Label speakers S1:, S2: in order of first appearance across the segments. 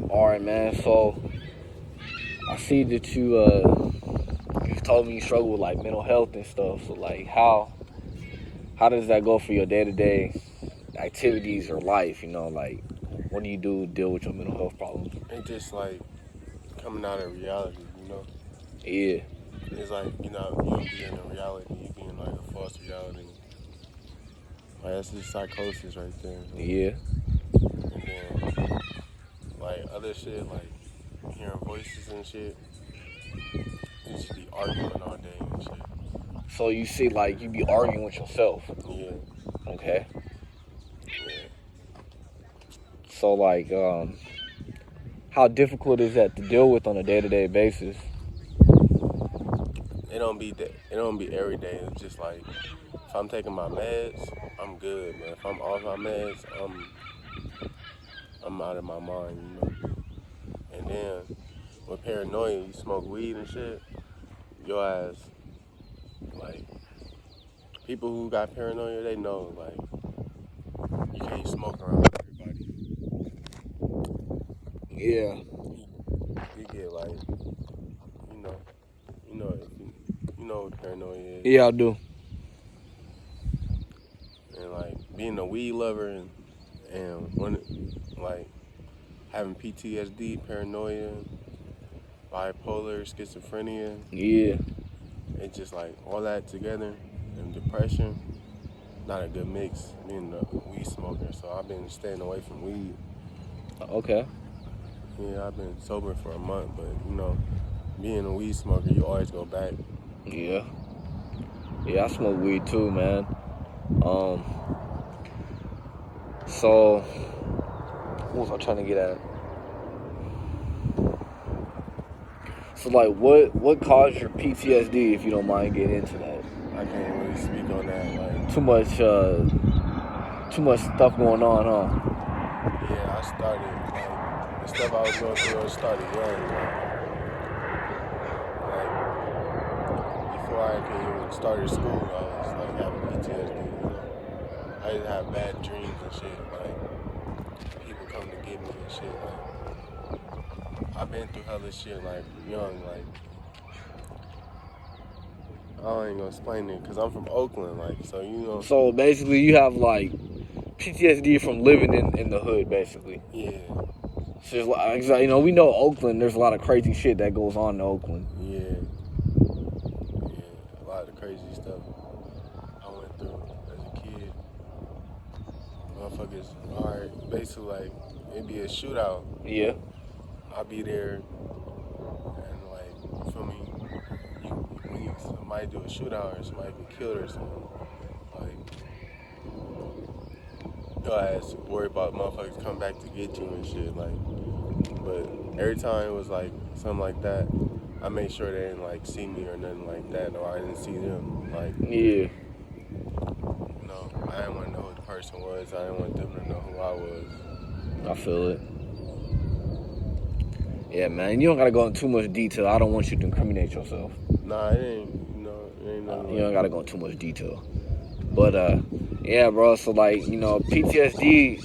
S1: All right, man. So I see that you've told me you struggle with like mental health and stuff. So like, how does that go for your day to day activities or life? Like what do you do to deal with your mental health problems?
S2: It's just like coming out of reality, you know?
S1: Yeah,
S2: It's like, you don't be in a reality, you be in like a false reality. Like, that's just psychosis right there.
S1: yeah.
S2: And then, like, other shit, like hearing voices and shit, you just be arguing all day and shit.
S1: So you see, like you be arguing with yourself.
S2: Yeah,
S1: Okay.
S2: yeah.
S1: So like, how difficult is that to deal with on a day to day basis?
S2: It don't be every day. It's just like, if I'm taking my meds, I'm good, man. If I'm off my meds, I'm out of my mind, you know? And then, with paranoia, you smoke weed and shit, your ass, like, people who got paranoia, they know, like, you can't smoke around everybody.
S1: Yeah.
S2: You get, like, you know, you know what paranoia is.
S1: Yeah, I do.
S2: And, like, being a weed lover and like, having PTSD, paranoia, bipolar, schizophrenia,
S1: Yeah.
S2: it's just, like, all that together, and depression. Not a good mix, being a weed smoker, so I've been staying away from weed.
S1: Okay.
S2: Yeah, I've been sober for a month, but being a weed smoker, you always go back.
S1: Yeah. Yeah, I smoke weed too, man. Um. So, what was I trying to get at? So, like, what caused your PTSD? If you don't mind getting into that.
S2: I can't really speak on that. Like,
S1: Too much stuff going on, huh?
S2: yeah, I started like the stuff I was going through. I started young, like before I could even start school, I was like having PTSD. I used to have bad dreams and shit. Like, people come to get me and shit. Like, I've been through hella shit. Like, young. Like, I ain't gonna explain it because I'm from Oakland. Like, so.
S1: So basically, you have like PTSD from living in the hood, basically.
S2: Yeah.
S1: So it's like, we know Oakland. There's a lot of crazy shit that goes on in Oakland.
S2: Yeah. Yeah. A lot of crazy stuff I went through as a kid. Motherfuckers, alright, basically, like, it'd be a shootout.
S1: Yeah.
S2: I'll be there, and, like, you feel me? When somebody do a shootout or somebody get killed or something, like, your ass worry about motherfuckers come back to get you and shit, like, but every time it was, like, something like that, I made sure they didn't, like, see me or nothing like that, or I didn't see them, like,
S1: Yeah.
S2: I didn't want to know who the person was. I didn't want them to know who I was.
S1: I feel it. Yeah, man. You don't gotta go into too much detail. I don't want you to incriminate yourself.
S2: Nah, it ain't. It ain't nothing.
S1: You don't gotta go into too much detail. But yeah, bro. So like, PTSD,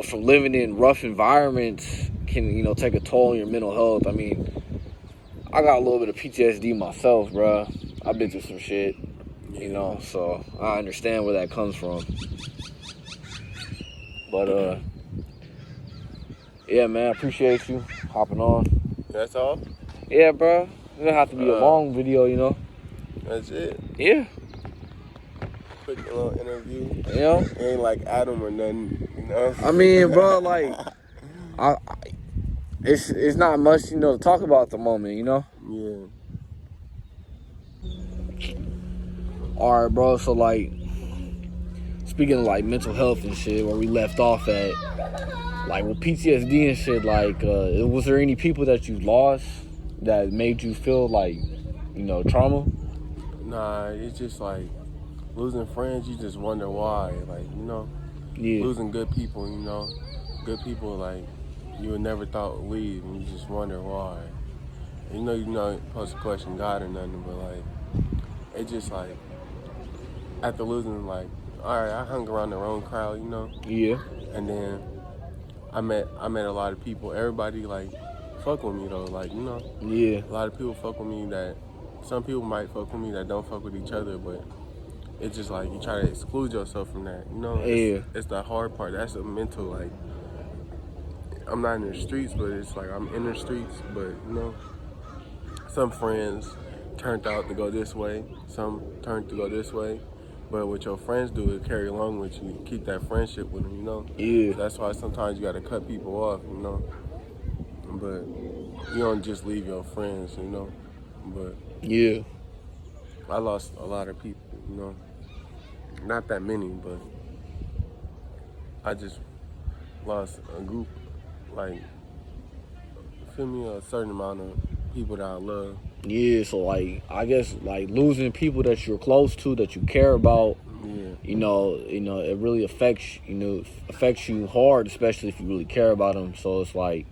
S1: from living in rough environments can take a toll on your mental health. I mean, I got a little bit of PTSD myself, bro. I've been through some shit. So I understand where that comes from. But yeah, man, I appreciate you hopping on.
S2: That's all?
S1: Yeah, bro. It doesn't have to be a long video,
S2: That's it?
S1: Yeah.
S2: Quick little interview.
S1: It
S2: ain't like Adam or nothing,
S1: I mean, bro, like, it's not much, to talk about at the moment,
S2: Yeah.
S1: All right, bro. So like, speaking of like mental health and shit, where we left off at, like with PTSD and shit, like, was there any people that you lost that made you feel like, trauma?
S2: Nah, it's just like losing friends. You just wonder why, like,
S1: Yeah.
S2: losing good people. Good people like you would never thought would leave, and you just wonder why. And you're not supposed to question God or nothing, but like, it just like after losing, like, all right, I hung around the wrong crowd,
S1: Yeah.
S2: and then I met a lot of people. Everybody like fuck with me though. Like, you know,
S1: Yeah.
S2: a lot of people fuck with me that some people might fuck with me that don't fuck with each other, but it's just like you try to exclude yourself from that. You know,
S1: Yeah.
S2: it's the hard part. That's a mental like. I'm not in the streets, but it's like I'm in the streets. But you know, some friends turned out to go this way, some turned to go this way. But what your friends do is carry along with you, keep that friendship with them, you know?
S1: Yeah.
S2: That's why sometimes you gotta cut people off, you know? But you don't just leave your friends, you know? But
S1: Yeah.
S2: I lost a lot of people, you know? Not that many, but I just lost a group, like, feel me, a certain amount of people that I love.
S1: Yeah, so like I guess like losing people that you're close to, that you care about,
S2: Yeah.
S1: you know, it really affects you hard, especially if you really care about them. So it's like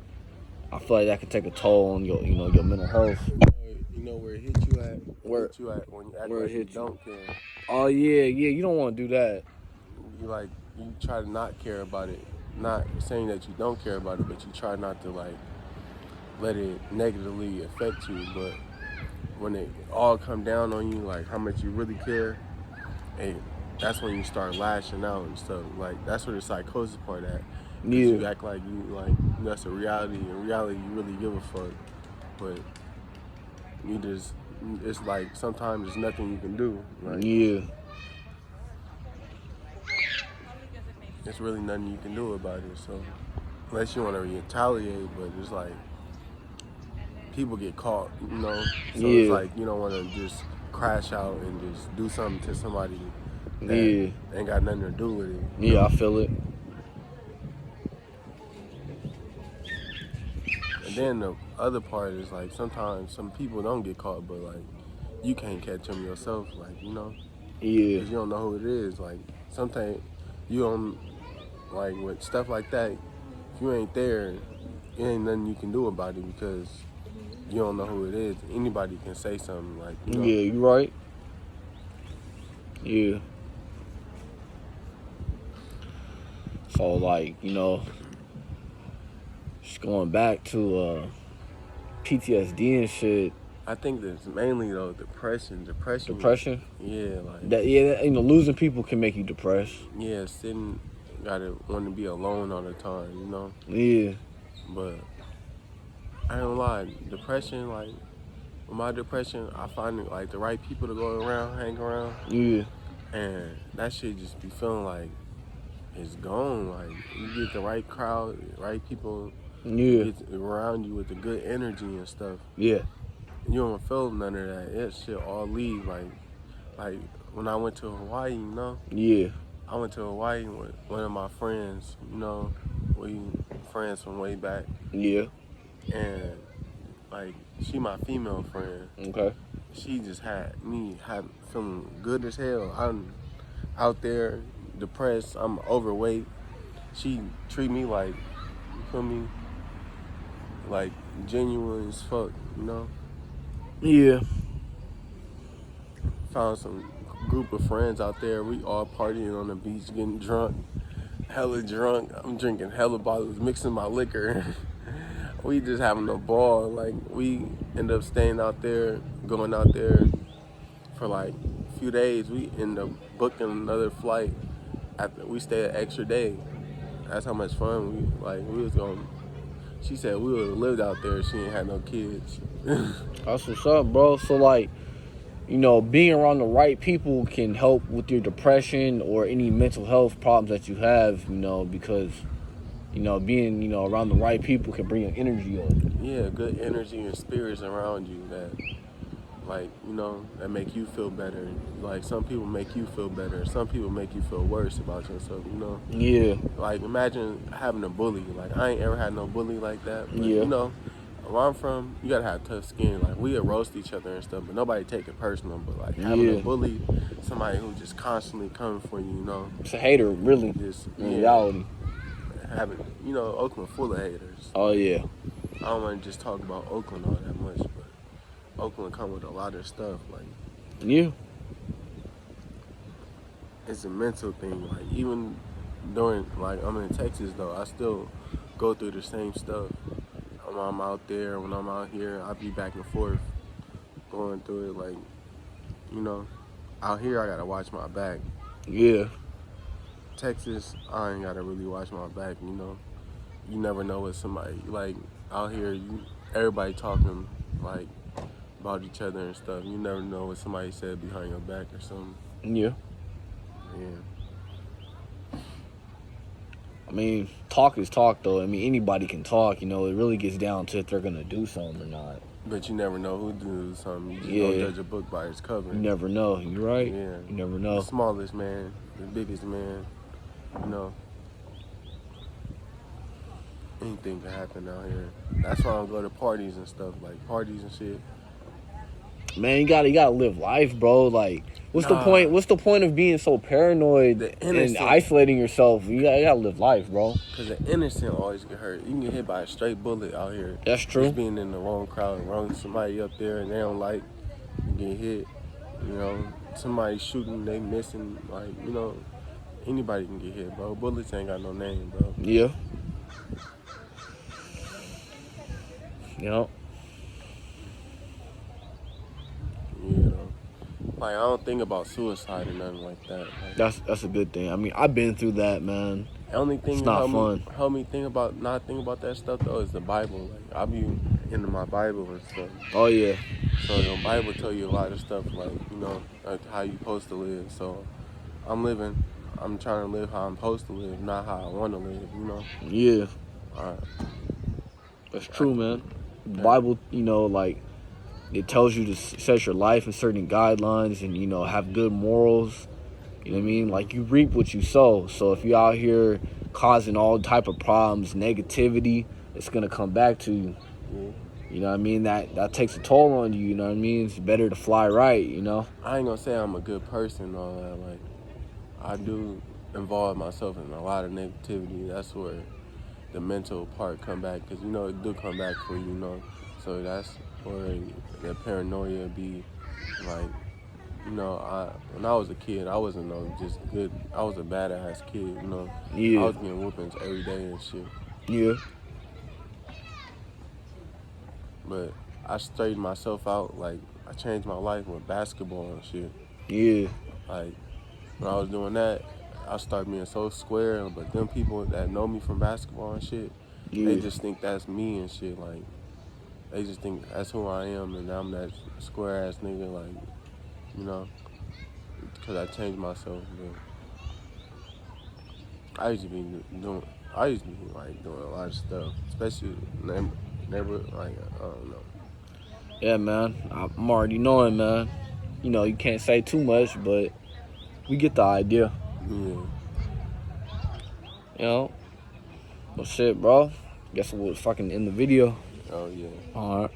S1: I feel like that can take a toll on your your mental health.
S2: You know where it hit you at?
S1: Where-
S2: It hit you at when you act
S1: where it
S2: like you
S1: hit you.
S2: don't care.
S1: Oh yeah, you don't want to do that.
S2: You try to not care about it. Not saying that you don't care about it, but you try not to like let it negatively affect you. But when it all come down on you, like how much you really care, and that's when you start lashing out and stuff. Like that's where the psychosis part at. 'Cause
S1: Yeah.
S2: You act like that's a reality. In reality, you really give a fuck, but it's like sometimes there's nothing you can do. Like
S1: Yeah.
S2: there's really nothing you can do about it. So unless you want to retaliate, but it's like people get caught, you know. So
S1: Yeah.
S2: it's like you don't want to just crash out and just do something to somebody that
S1: Yeah.
S2: ain't got nothing to do with it.
S1: Yeah, I feel it.
S2: And then the other part is like sometimes some people don't get caught, but like you can't catch them yourself, like you know,
S1: Yeah.
S2: because you don't know who it is. Like sometimes you don't like with stuff like that. If you ain't there, it ain't nothing you can do about it because you don't know who it is. Anybody can say something like, you know.
S1: Yeah, you right. Yeah. So like, just going back to PTSD and shit.
S2: I think that's mainly though depression.
S1: Depression?
S2: Yeah, like
S1: Losing people can make you depressed.
S2: yeah, gotta want to be alone all the time, you know.
S1: Yeah.
S2: But I don't lie, depression, like with my depression, I find it like the right people to go around, hang around,
S1: Yeah.
S2: and that shit just be feeling like it's gone. Like you get the right crowd, right people,
S1: Yeah.
S2: get around you with the good energy and stuff.
S1: Yeah.
S2: And you don't feel none of that. It shit all leave. Like when I went to Hawaii, you know.
S1: Yeah.
S2: I went to Hawaii with one of my friends. You know, we friends from way back.
S1: Yeah.
S2: And like she my female friend.
S1: Okay.
S2: She just had me feeling good as hell. I'm out there depressed. I'm overweight. She treat me like, you feel me, like genuine as fuck, you know.
S1: Yeah.
S2: Found some group of friends out there. We all partying on the beach, getting drunk, hella drunk. I'm drinking hella bottles, mixing my liquor. We just having a ball. Like we end up staying out there, going out there for like a few days. We end up booking another flight after we stayed an extra day. That's how much fun we was going. She said we would have lived out there if she ain't had no kids.
S1: That's what's up, bro. So like, being around the right people can help with your depression or any mental health problems that you have, because being, around the right people can bring your energy up.
S2: Yeah, good energy and spirits around you that, like, that make you feel better. Like, some people make you feel better. Some people make you feel worse about yourself,
S1: Yeah.
S2: Like, imagine having a bully. Like, I ain't ever had no bully like that. But,
S1: Yeah.
S2: where I'm from, you gotta have tough skin. Like, we'll roast each other and stuff, but nobody take it personal. But, like, having a bully, somebody who just constantly coming for you,
S1: It's a hater, really,
S2: just,
S1: in reality.
S2: Having, Oakland full of haters.
S1: Oh, yeah.
S2: I don't want to just talk about Oakland all that much, but Oakland come with a lot of stuff. Like,
S1: Yeah.
S2: it's a mental thing. Like, even during, like, I'm in Texas though, I still go through the same stuff. When I'm out there, when I'm out here, I be back and forth going through it. Like, you know, out here I gotta watch my back.
S1: Yeah.
S2: Texas, I ain't gotta really watch my back. You know, you never know what somebody like out here. Everybody talking like about each other and stuff. You never know what somebody said behind your back or something.
S1: Yeah.
S2: Yeah.
S1: I mean, talk is talk, though. I mean, anybody can talk. You know, it really gets down to if they're gonna do something or not.
S2: But you never know who do something. You just
S1: Yeah.
S2: don't judge a book by its cover.
S1: You never know. You're right.
S2: Yeah.
S1: You never know.
S2: The smallest man, the biggest man, you know. Anything can happen out here. That's why I don't go to parties and stuff, like parties and shit.
S1: Man, you gotta live life, bro. Like, what's the point? What's the point of being so paranoid and isolating yourself? You gotta live life, bro.
S2: Cause the innocent always get hurt. You can get hit by a straight bullet out here.
S1: That's true.
S2: Just being in the wrong crowd, wrong somebody up there, and they don't like, you get hit. You know, somebody shooting, they missing. Like, you know, anybody can get hit, bro. Bullets ain't got no name, bro.
S1: Yeah. Yep.
S2: You know, like I don't think about suicide or nothing like that. Like,
S1: That's a good thing. I mean, I've been through that, man.
S2: the only thing
S1: It's
S2: that
S1: not fun.
S2: help me not think about that stuff though is the Bible. Like I be into my Bible and stuff.
S1: Oh yeah.
S2: So the Bible tell you a lot of stuff, like, you know, like how you supposed to live. So I'm trying to live how I'm supposed to live, not how I want to live. You know.
S1: Yeah.
S2: All right.
S1: That's true, man. The Bible, you know, like, it tells you to set your life in certain guidelines and, you know, have good morals. You know what I mean? Like, you reap what you sow. So if you're out here causing all type of problems, negativity, it's going to come back to you.
S2: Yeah.
S1: You know what I mean? That takes a toll on you, you know what I mean? It's better to fly right, you know?
S2: I ain't gonna say I'm a good person and all that. Like, I do involve myself in a lot of negativity. That's where the mental part come back, because, you know, it do come back for you, you know? So that's where the paranoia be, like, you know, when I was a kid, I wasn't no just good. I was a badass kid, you know.
S1: Yeah.
S2: I was getting whoopings every day and shit.
S1: Yeah.
S2: But I straightened myself out. Like, I changed my life with basketball and shit.
S1: Yeah.
S2: Like, when I was doing that, I started being so square. But them people that know me from basketball and shit, they just think that's me and shit. Like, they just think that's who I am, and I'm that square ass nigga. Like, you know, because I changed myself. But I used to be doing a lot of stuff, especially neighborhood. Like, I don't know.
S1: Yeah, man. I'm already knowing, man. You know, you can't say too much, but we get the idea.
S2: Yeah.
S1: You know? Well, shit, bro. Guess we'll fucking end the video.
S2: Oh, yeah.
S1: All right.